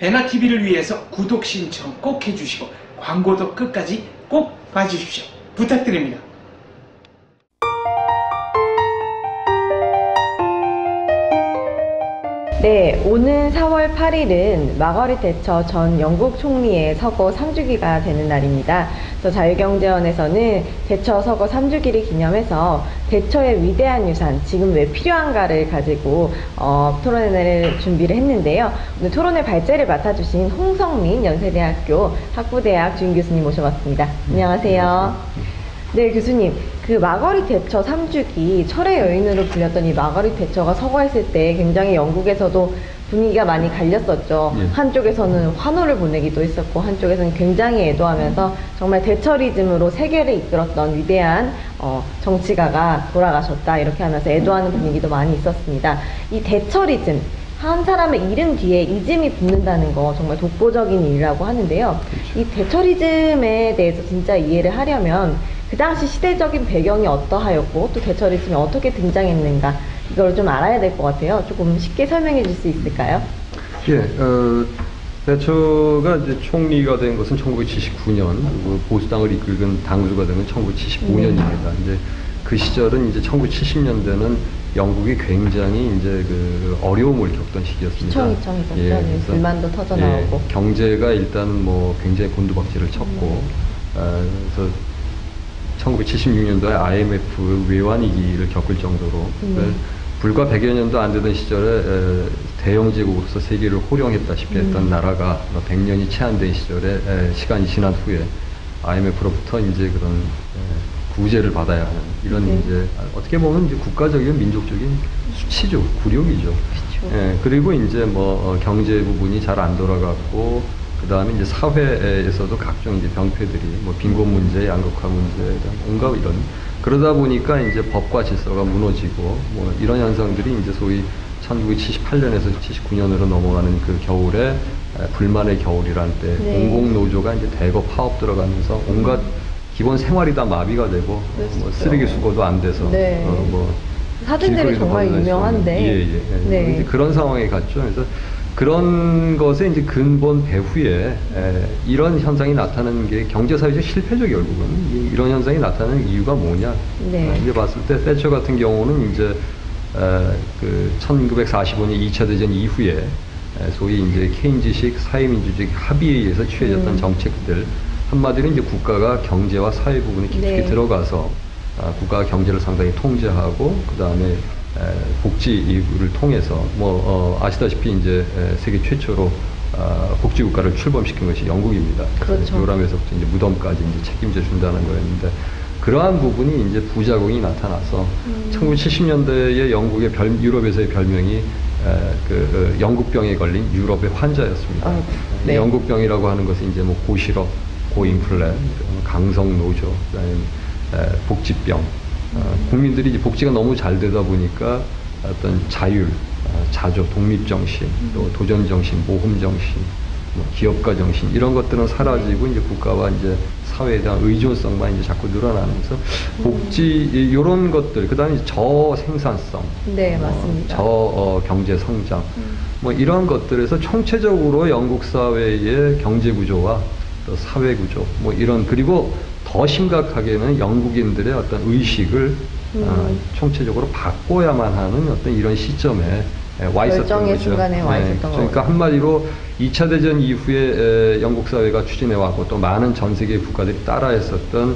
배나TV를 위해서 구독 신청 꼭 해주시고 광고도 끝까지 꼭 봐주십시오. 부탁드립니다. 네, 오는 4월 8일은 마거릿 대처 전 영국 총리의 서거 3주기가 되는 날입니다. 그래서 자유경제원에서는 대처 서거 3주기를 기념해서 대처의 위대한 유산, 지금 왜 필요한가를 가지고 토론회를 준비를 했는데요. 오늘 토론회 발제를 맡아주신 홍성민 연세대학교 학부대학 주임 교수님 모셔봤습니다. 안녕하세요. 네, 교수님. 그 마거릿 대처 3주기 철의 여인으로 불렸던 이 마거릿 대처가 서거했을 때 굉장히 영국에서도 분위기가 많이 갈렸었죠. 한쪽에서는 환호를 보내기도 했었고 한쪽에서는 굉장히 애도하면서 정말 대처리즘으로 세계를 이끌었던 위대한 정치가가 돌아가셨다 이렇게 하면서 애도하는 분위기도 많이 있었습니다. 이 대처리즘, 한 사람의 이름 뒤에 이즘이 붙는다는 거 정말 독보적인 일이라고 하는데요. 이 대처리즘에 대해서 진짜 이해를 하려면 그 당시 시대적인 배경이 어떠하였고 또 대처리즘이 어떻게 등장했는가 이걸 좀 알아야 될 것 같아요. 조금 쉽게 설명해 줄 수 있을까요? 예, 대처가 이제 총리가 된 것은 1979년, 보수당을 이끌은 당수가 된 건 1975년입니다. 이제 그 시절은 이제 1970년대는 영국이 굉장히 이제 그 어려움을 겪던 시기였습니다. 휘청휘청했었죠. 예, 불만도 터져 나오고. 예, 경제가 일단은 뭐 굉장히 곤두박질을 쳤고, 그래서 1976년도에 IMF 외환위기를 겪을 정도로 불과 100여 년도 안 되던 시절에 대영제국으로서 세계를 호령했다시피 했던 나라가 100년이 채 안 된 시절에 시간이 지난 후에 IMF로부터 이제 그런 구제를 받아야 하는 이런 이제 어떻게 보면 이제 국가적인 민족적인 수치죠, 굴욕이죠. 예, 그리고 이제 뭐 경제 부분이 잘 안 돌아갔고 그 다음에 이제 사회에서도 각종 이제 병폐들이 뭐 빈곤 문제, 양극화 문제, 온갖 이런 그러다 보니까 이제 법과 질서가 무너지고 뭐 이런 현상들이 이제 소위 1978년에서 79년으로 넘어가는 그 겨울에 불만의 겨울이란 때 공공노조가 이제 대거 파업 들어가면서 온갖 기본 생활이 다 마비가 되고 뭐 쓰레기 수거도 안 돼서 뭐 사진들이 정말 유명한데 이제 그런 상황에 갔죠. 그래서 그런 것의 이제 근본 배후에 이런 현상이 나타나는 게 경제사회적 실패죠. 결국은 이런 현상이 나타나는 이유가 뭐냐 이제 봤을 때 대처 같은 경우는 이제 그 1945년 2차 대전 이후에 소위 이제 케인즈식 사회민주주의 합의에 의해서 취해졌던 정책들 한마디로 이제 국가가 경제와 사회 부분에 깊숙이 들어가서 국가가 경제를 상당히 통제하고 그 다음에 복지를 통해서 아시다시피 이제 세계 최초로 복지국가를 출범시킨 것이 영국입니다. 그렇죠. 요람에서부터 이제 무덤까지 이제 책임져 준다는 거였는데 그러한 부분이 이제 부작용이 나타나서 1970년대에 영국의 유럽에서의 별명이 영국병에 걸린 유럽의 환자였습니다. 영국병이라고 하는 것은 이제 뭐 고실업, 고인플레, 강성노조, 그다음에 복지병. 국민들이 이제 복지가 너무 잘 되다 보니까 어떤 자율, 자조, 독립정신, 또 도전정신, 모험정신, 뭐 기업가 정신 이런 것들은 사라지고 이제 국가와 이제 사회에 대한 의존성만 이제 자꾸 늘어나면서 복지 이런 것들, 그다음에 저생산성, 맞습니다. 경제 성장, 뭐 이런 것들에서 총체적으로 영국 사회의 경제 구조와 또 사회 구조, 뭐 이런 그리고 더 심각하게는 영국인들의 어떤 의식을 총체적으로 바꿔야만 하는 어떤 이런 시점에 와 있었던 거죠. 순간에 와 있었던 그러니까 한마디로 2차 대전 이후에 영국 사회가 추진해왔고 또 많은 전 세계 국가들이 따라했었던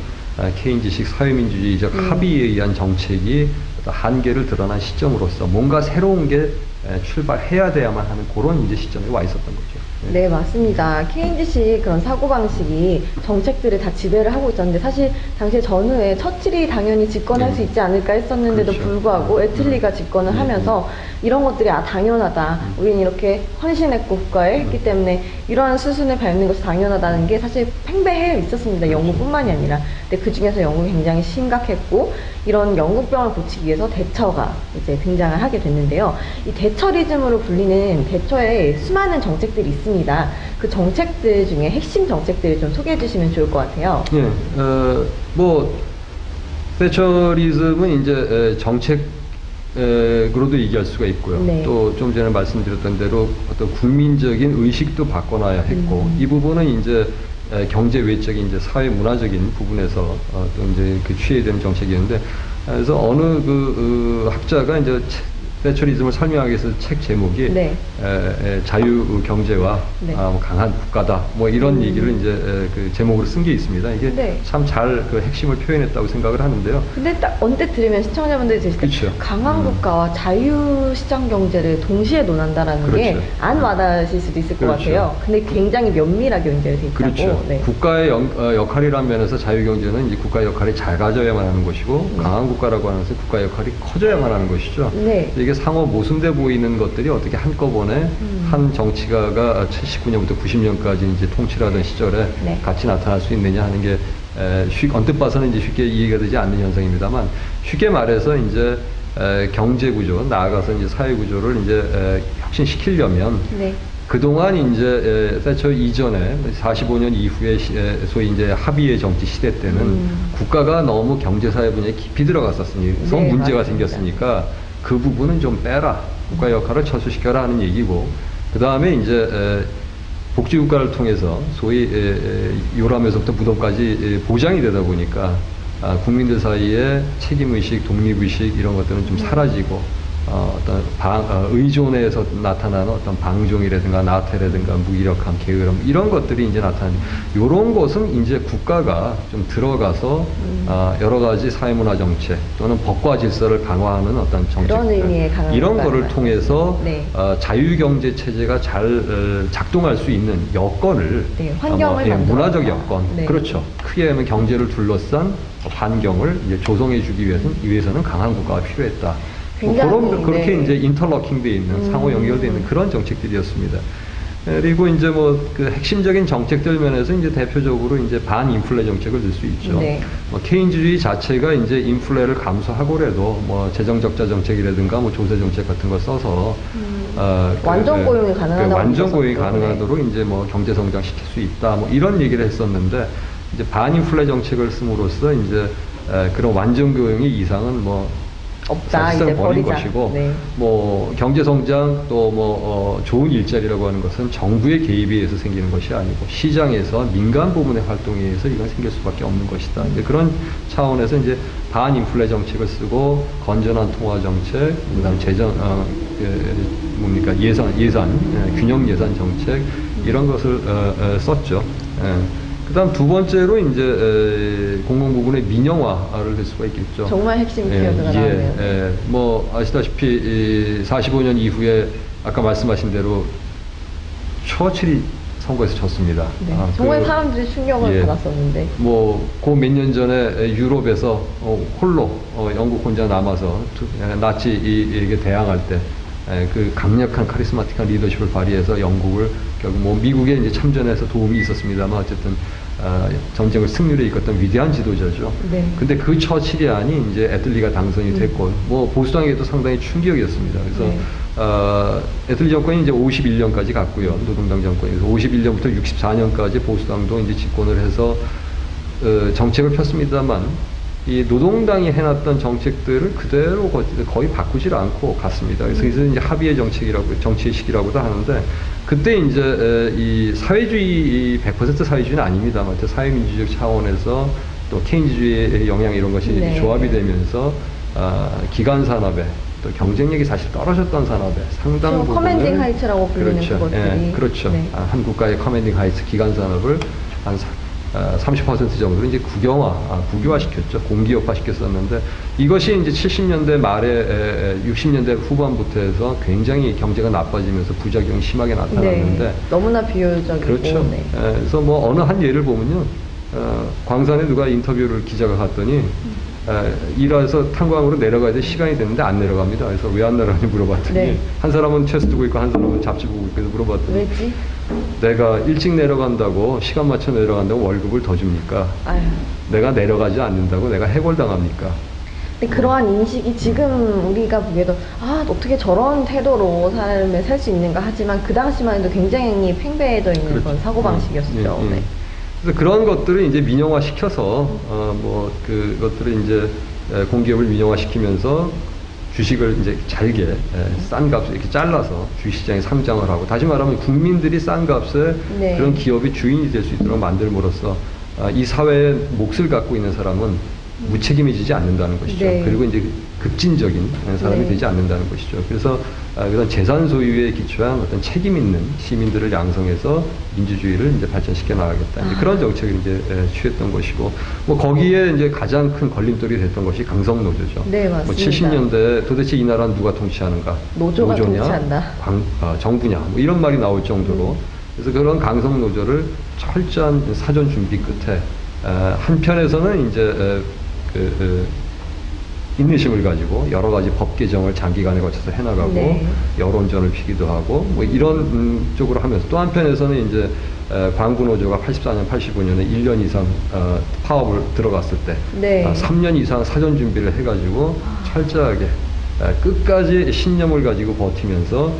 케인즈식 사회민주주의적 합의에 의한 정책이 한계를 드러난 시점으로서 뭔가 새로운 게 출발해야 돼야만 하는 그런 이제 시점에 와 있었던 거죠. 네, 맞습니다. 케인즈식 그런 사고방식이 정책들을 다 지배를 하고 있었는데 사실 당시에 전후에 처칠이 당연히 집권할 수 있지 않을까 했었는데도 불구하고 애틀리가 집권을 하면서 이런 것들이 당연하다. 우리는 이렇게 헌신했고 국가에 했기 때문에 이러한 수순을 밟는 것이 당연하다는 게 사실 팽배해 있었습니다. 영국뿐만이 아니라. 근데 그 중에서 영국이 굉장히 심각했고 이런 영국병을 고치기 위해서 대처가 이제 등장을 하게 됐는데요. 이 대처리즘으로 불리는 대처에 수많은 정책들이 있습니다. 그 정책들 중에 핵심 정책들을 좀 소개해 주시면 좋을 것 같아요. 예, 뭐 대처리즘은 이제 정책 그로도 얘기할 수가 있고요. 네. 또 좀 전에 말씀드렸던 대로 어떤 국민적인 의식도 바꿔놔야 했고, 이 부분은 이제 경제 외적인 이제 사회 문화적인 부분에서 또 이제 그 취해야 되는 정책이었는데, 그래서 어느 학자가 이제 대처리즘을 설명하기 위해서 책 제목이 네. 자유 경제와 네. 뭐 강한 국가다, 뭐 이런 얘기를 이제 그 제목으로 쓴 게 있습니다. 이게 네. 참 잘 그 핵심을 표현했다고 생각을 하는데요. 근데 딱 언뜻 들으면 시청자분들이 들으실 때 그쵸. 강한 국가와 자유시장 경제를 동시에 논한다라는 게 그렇죠. 안 와닿으실 수도 있을 것 그렇죠. 같아요. 근데 굉장히 면밀하게 연결이 돼 있다고. 그렇죠. 네. 국가의 역할이라는 면에서 자유경제는 이제 국가의 역할이 작아져야만 하는 것이고, 강한 국가라고 하는 것은 국가의 역할이 커져야만 하는 것이죠. 네. 이게 상호 모순돼 보이는 것들이 어떻게 한꺼번에 한 정치가가 79년부터 90년까지 이제 통치를 하던 시절에 네. 같이 나타날 수 있느냐 하는 게 언뜻 봐서는 이제 쉽게 이해가 되지 않는 현상입니다만, 쉽게 말해서 이제 경제 구조, 나아가서 이제 사회 구조를 이제 혁신시키려면 네. 그동안 이제 세처 이전에 45년 이후에 소위 이제 합의의 정치 시대 때는 국가가 너무 경제사회 분야에 깊이 들어갔었으니 서 네, 문제가 맞습니다. 생겼으니까 그 부분은 좀 빼라, 국가 역할을 철수시켜라 하는 얘기고, 그 다음에 이제 복지국가를 통해서 소위 요람에서부터 무덤까지 보장이 되다 보니까 국민들 사이에 책임의식, 독립의식 이런 것들은 좀 사라지고, 어떤 의존에서 나타나는 어떤 방종이라든가 나태라든가 무기력함, 게으름 이런 것들이 이제 나타나는, 이런 것은 이제 국가가 좀 들어가서 여러 가지 사회문화 정책 또는 법과 질서를 강화하는 어떤 그런 의미의 정책들 강한 이런 국가를 거를 통해서 네. 자유경제 체제가 잘 작동할 수 있는 여건을, 네, 환경을 문화적 만들어라. 여건, 네. 그렇죠. 크게 하면 경제를 둘러싼 환경을 이제 조성해주기 위해서는 강한 국가가 필요했다. 굉장히, 그렇게 네. 이제 인터러킹돼 있는, 상호 연결돼 있는 그런 정책들이었습니다. 그리고 이제 뭐 그 핵심적인 정책들 면에서 이제 대표적으로 이제 반인플레 정책을 들 수 있죠. 네. 케인즈주의 자체가 이제 인플레를 감수하고라도 뭐 재정적자 정책이라든가 뭐 조세 정책 같은 거 써서 완전 고용이 가능하다고 완전 고용이 믿었었죠. 가능하도록 이제 뭐 경제 성장 시킬 수 있다, 뭐 이런 얘기를 했었는데, 이제 반인플레 정책을 씀으로써 이제 그런 완전 고용의 이상은 뭐 없다, 사실상 이제 버린 버리자. 것이고, 네. 뭐 경제 성장 또 뭐 좋은 일자리라고 하는 것은 정부의 개입에 의해서 생기는 것이 아니고 시장에서 민간 부문의 활동에 의해서 이건 생길 수밖에 없는 것이다. 이제 그런 차원에서 이제 반인플레 정책을 쓰고, 건전한 통화 정책, 그다음 재정 뭡니까 예산 균형 예산 정책 이런 것을 썼죠. 그다음 두 번째로 이제 공공 부분의 민영화를 할 수가 있겠죠. 정말 핵심 키워드가 나오네요. 뭐 아시다시피 45년 이후에 아까 말씀하신 대로 처칠이 선거에서 졌습니다. 네. 정말 사람들이 충격을 예. 받았었는데. 뭐 그 몇 년 전에 유럽에서 홀로 영국 혼자 남아서 나치에게 대항할 때 그 강력한 카리스마틱한 리더십을 발휘해서 영국을 결국 뭐 미국에 이제 참전해서 도움이 있었습니다만 어쨌든 전쟁을 승리로 이끌었던 위대한 지도자죠. 네. 근데 그 처칠이 아닌 이제 애틀리가 당선이 됐고, 뭐 보수당에도 상당히 충격이었습니다. 그래서 네. 애틀리 정권이 이제 51년까지 갔고요. 노동당 정권이. 그래서 51년부터 64년까지 보수당도 이제 집권을 해서 정책을 폈습니다만, 이 노동당이 해놨던 정책들을 그대로 거의 바꾸질 않고 갔습니다. 그래서 이제 합의의 정치의 시기라고도 하는데, 그때 이제 이 사회주의 100% 사회주의는 아닙니다만 사회민주적 차원에서 또 케인즈주의의 영향 이런 것이 네. 조합이 되면서 기간 산업에 또 경쟁력이 사실 떨어졌던 산업에 상당 부분 커맨딩 하이츠라고 불리는 그렇죠. 그것들이. 예, 그렇죠. 네. 한 국가의 커맨딩 하이츠 기간 산업을 한 30% 정도로 이제 국유화 시켰죠. 공기업화 시켰었는데, 이것이 이제 70년대 말에 60년대 후반부터 해서 굉장히 경제가 나빠지면서 부작용이 심하게 나타났는데, 네. 너무나 비효율적이고. 그렇죠. 네. 그래서 뭐 어느 한 예를 보면요, 광산에 누가 인터뷰를 기자가 갔더니 일해서 탄광으로 내려가야 돼 시간이 됐는데 안 내려갑니다. 그래서 왜 안 내려가는지 물어봤더니 네. 한 사람은 체스 두고 있고 한 사람은 잡지 보고 있고, 그래서 물어봤더니 왜지? 내가 일찍 내려간다고 시간 맞춰 내려간다고 월급을 더 줍니까? 아유. 내가 내려가지 않는다고 내가 해골당합니까? 근데 그러한 인식이 지금 우리가 보기에도 어떻게 저런 태도로 삶을 살 수 있는가 하지만 그 당시만 해도 굉장히 팽배해져 있는 그렇죠. 그런 사고방식이었죠. 네. 그래서 그런 것들을 이제 민영화 시켜서 뭐 그것들을 이제 공기업을 민영화 시키면서 주식을 이제 잘게 싼 값에 이렇게 잘라서 주식시장에 상장을 하고, 다시 말하면 국민들이 싼 값에 네. 그런 기업이 주인이 될 수 있도록 만들므로써 이 사회의 몫을 갖고 있는 사람은 무책임해지지 않는다는 것이죠. 네. 그리고 이제 급진적인 사람이 네. 되지 않는다는 것이죠. 그래서 그런 재산 소유에 기초한 어떤 책임 있는 시민들을 양성해서 민주주의를 이제 발전시켜 나가겠다. 이제 그런 정책을 이제 취했던 것이고, 뭐 거기에 이제 가장 큰 걸림돌이 됐던 것이 강성노조죠. 네, 뭐 맞습니다. 70년대 도대체 이 나라는 누가 통치하는가? 노조가 통치한다. 정부냐? 뭐 이런 말이 나올 정도로. 그래서 그런 강성노조를 철저한 사전 준비 끝에 한편에서는 이제 인내심을 가지고 여러 가지 법 개정을 장기간에 거쳐서 해나가고, 네. 여론전을 피기도 하고 뭐 이런 쪽으로 하면서, 또 한편에서는 이제 광부노조가 84년, 85년에 1년 이상 파업을 들어갔을 때 네. 3년 이상 사전 준비를 해가지고 철저하게 끝까지 신념을 가지고 버티면서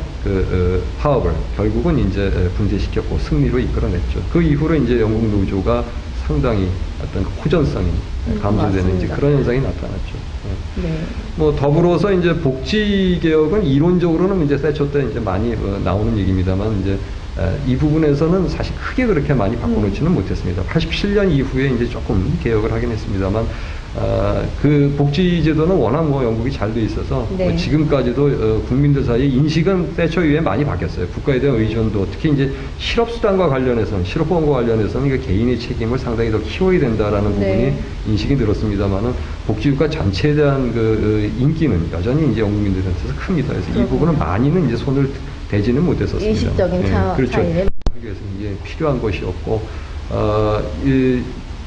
파업을 결국은 이제 분쇄시켰고 승리로 이끌어냈죠. 그 이후로 이제 영국 노조가 상당히 어떤 호전성이 감소되는 이제 맞습니다. 그런 현상이 나타났죠. 네. 뭐 더불어서 이제 복지 개혁은 이론적으로는 이제 세처 때 이제 많이 나오는 얘기입니다만, 이제 이 부분에서는 사실 크게 그렇게 많이 바꿔놓지는 못했습니다. 87년 이후에 이제 조금 개혁을 하긴 했습니다만, 그 복지제도는 워낙 뭐 영국이 잘 돼 있어서 네. 뭐 지금까지도 국민들 사이에 인식은 세처 이후에 많이 바뀌었어요. 국가에 대한 의존도, 특히 이제 실업수단과 관련해서는, 실업보험과 관련해서는 그 개인의 책임을 상당히 더 키워야 된다라는 부분이 네. 인식이 늘었습니다만은, 복지국가 전체에 대한 그 인기는 여전히 이제 영국민들한테서 큽니다. 그래서 이 부분은 많이는 이제 손을 대지는 못했었습니다. 일시적인 그렇죠. 차이를. 그래서 이제 필요한 것이었고,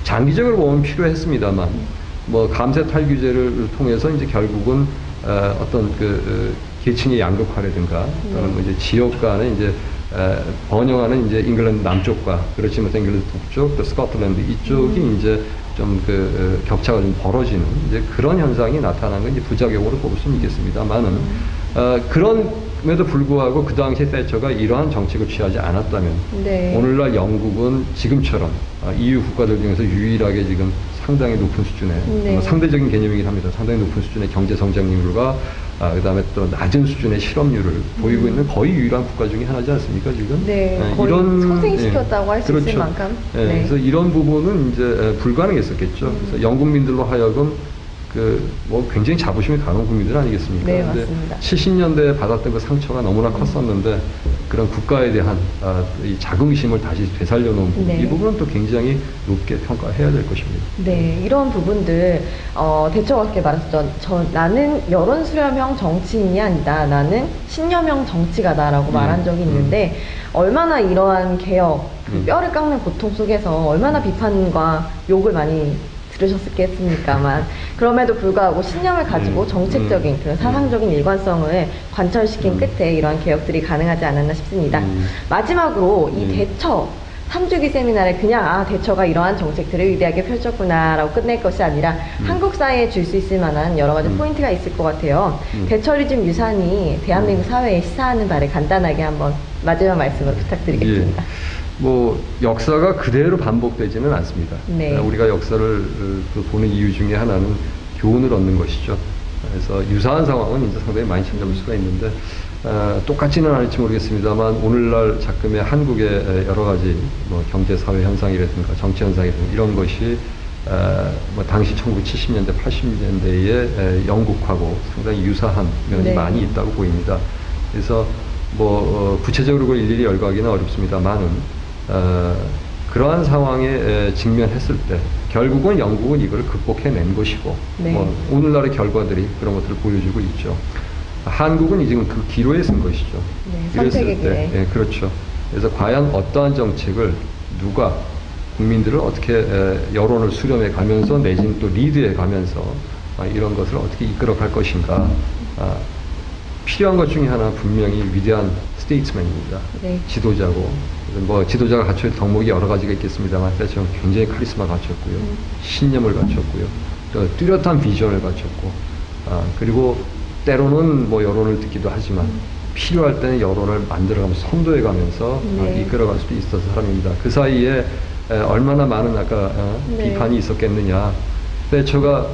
장기적으로 보면 필요했습니다만, 뭐 감세 탈규제를 통해서 이제 결국은 어떤 계층의 양극화라든가, 또는 뭐 이제 지역 간에 이제 번영하는 이제 잉글랜드 남쪽과 그렇지 못한 잉글랜드 북쪽, 또 스코틀랜드 이쪽이 이제 좀 격차가 좀 벌어지는 이제 그런 현상이 나타난 건 이제 부작용으로 꼽을 수는 있겠습니다만은, 그럼에도 불구하고 그 당시 세처가 이러한 정책을 취하지 않았다면, 네. 오늘날 영국은 지금처럼 EU 국가들 중에서 유일하게 지금 상당히 높은 수준의, 네. 상대적인 개념이긴 합니다. 상당히 높은 수준의 경제 성장률과 그다음에 또 낮은 수준의 실업률을 보이고 있는 거의 유일한 국가 중에 하나지 않습니까, 지금? 네, 거의 상생시켰다고 할 수 있을 만큼. 네. 네. 그래서 이런 부분은 이제 불가능했었겠죠. 그래서 영국 민들로 하여금 뭐 굉장히 자부심이 강한 국민들 아니겠습니까? 네, 근데 맞습니다. 70년대에 받았던 그 상처가 너무나 컸었는데, 그런 국가에 대한 이 자긍심을 다시 되살려 놓은 부분, 네. 이 부분은 또 굉장히 높게 평가해야 될 것입니다. 네, 이런 부분들 대처가 그렇게 말했죠. 나는 여론 수렴형 정치인이 아니다. 나는 신념형 정치가다라고 말한 적이 있는데, 얼마나 이러한 개혁, 뼈를 깎는 고통 속에서 얼마나 비판과 욕을 많이 들으셨겠습니까만, 그럼에도 불구하고 신념을 가지고 정책적인 그런 사상적인 일관성을 관철시킨 끝에 이러한 개혁들이 가능하지 않았나 싶습니다. 마지막으로 이 대처 3주기 세미나를 그냥 대처가 이러한 정책들을 위대하게 펼쳤구나 라고 끝낼 것이 아니라 한국 사회에 줄 수 있을 만한 여러 가지 포인트가 있을 것 같아요. 대처리즘 유산이 대한민국 사회에 시사하는 바를 간단하게 한번 마지막 말씀을 부탁드리겠습니다. 뭐 역사가 그대로 반복되지는 않습니다. 네. 우리가 역사를 보는 이유 중에 하나는 교훈을 얻는 것이죠. 그래서 유사한 상황은 이제 상당히 많이 찾아볼 수가 있는데, 똑같지는 않을지 모르겠습니다만, 오늘날 작금의 한국의 여러 가지 뭐 경제 사회 현상이라든가 정치 현상이라든가 이런 것이 뭐 당시 1970년대 80년대의 영국하고 상당히 유사한 면이 네. 많이 있다고 보입니다. 그래서 뭐 구체적으로 그걸 일일이 열거하기는 어렵습니다만은, 그러한 상황에 직면했을 때 결국은 영국은 이걸 극복해낸 것이고, 네. 뭐 오늘날의 결과들이 그런 것들을 보여주고 있죠. 한국은 지금 그 기로에 선 것이죠. 네, 이랬을 선택의 때, 길에. 예, 그렇죠. 그래서 과연 어떠한 정책을 누가 국민들을 어떻게 여론을 수렴해 가면서 내지는 또 리드해 가면서 이런 것을 어떻게 이끌어갈 것인가. 필요한 것 중에 하나는 분명히 위대한 스테이트맨입니다. 네. 지도자고, 뭐 지도자가 갖출 덕목이 여러 가지가 있겠습니다만, 세처는 굉장히 카리스마 갖췄고요, 신념을 갖췄고요, 또 뚜렷한 비전을 갖췄고, 그리고 때로는 뭐 여론을 듣기도 하지만 필요할 때는 여론을 만들어가면서 선도해가면서 네. 이끌어갈 수도 있었던 사람입니다. 그 사이에 얼마나 많은 아까 네. 비판이 있었겠느냐. 세처가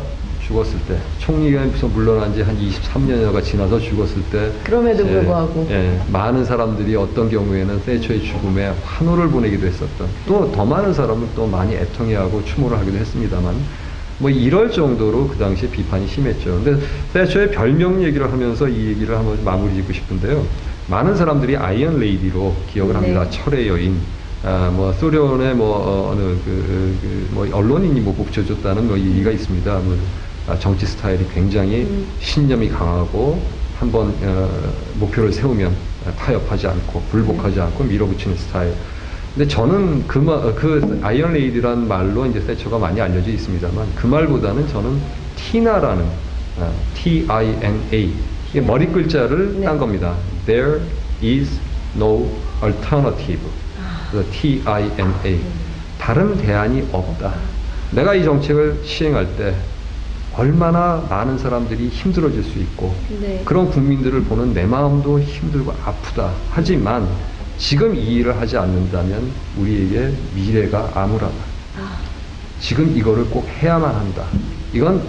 죽었을 때, 총리에서 물러난 지 한 23년여가 지나서 죽었을 때, 그럼에도 불구하고. 많은 사람들이 어떤 경우에는 세처의 죽음에 환호를 보내기도 했었던, 또 더 많은 사람은 또 많이 애통해하고 추모를 하기도 했습니다만, 뭐 이럴 정도로 그 당시에 비판이 심했죠. 근데 세처의 별명 얘기를 하면서 이 얘기를 한번 마무리 짓고 싶은데요. 많은 사람들이 아이언 레이디로 기억을 합니다. 네. 철의 여인. 뭐 소련의 뭐 어느 뭐 언론인이 뭐 뽑혀줬다는 뭐 얘기가 있습니다. 뭐 정치 스타일이 굉장히 신념이 강하고 한번 목표를 세우면 타협하지 않고 불복하지 않고 밀어붙이는 스타일. 근데 저는 그 아이언 레이디라는 말로 이제 세처가 많이 알려져 있습니다만 그 말보다는 저는 티나라는 T-I-N-A 이게 머리 글자를 딴 겁니다. There is no alternative. 그래서 T-I-N-A. 다른 대안이 없다. 내가 이 정책을 시행할 때 얼마나 많은 사람들이 힘들어질 수 있고 네. 그런 국민들을 보는 내 마음도 힘들고 아프다. 하지만 지금 이 일을 하지 않는다면 우리에게 미래가 암울하다. 지금 이거를 꼭 해야만 한다. 이건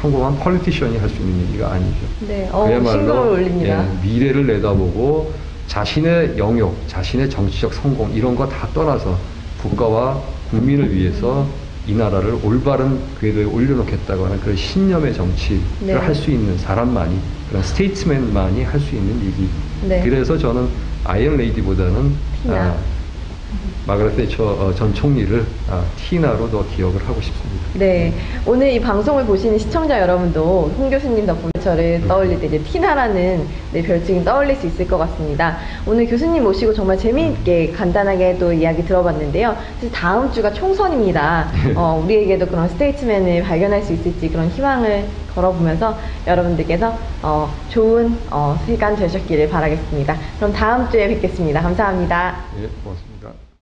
평범한 폴리티션이 할 수 있는 얘기가 아니죠. 네, 신경을 올립니다. 미래를 내다보고 자신의 영역, 자신의 정치적 성공 이런 거 다 떠나서 국가와 국민을 위해서 이 나라를 올바른 궤도에 올려놓겠다고 하는 그런 신념의 정치를 네. 할 수 있는 사람만이, 그런 스테이트맨만이 할 수 있는 얘기. 네. 그래서 저는 아이언 레이디보다는 티나. 마가렛 세처 전 총리를 티나로 더 기억을 하고 싶습니다. 네, 오늘 이 방송을 보시는 시청자 여러분도 홍 교수님 덕분에 저를 떠올릴 때 이제 티나라는 별칭이 떠올릴 수 있을 것 같습니다. 오늘 교수님 모시고 정말 재미있게 간단하게 또 이야기 들어봤는데요. 사실 다음 주가 총선입니다. 우리에게도 그런 스테이트맨을 발견할 수 있을지 그런 희망을 걸어보면서 여러분들께서 좋은 시간 되셨기를 바라겠습니다. 그럼 다음 주에 뵙겠습니다. 감사합니다. 예, 고맙습니다.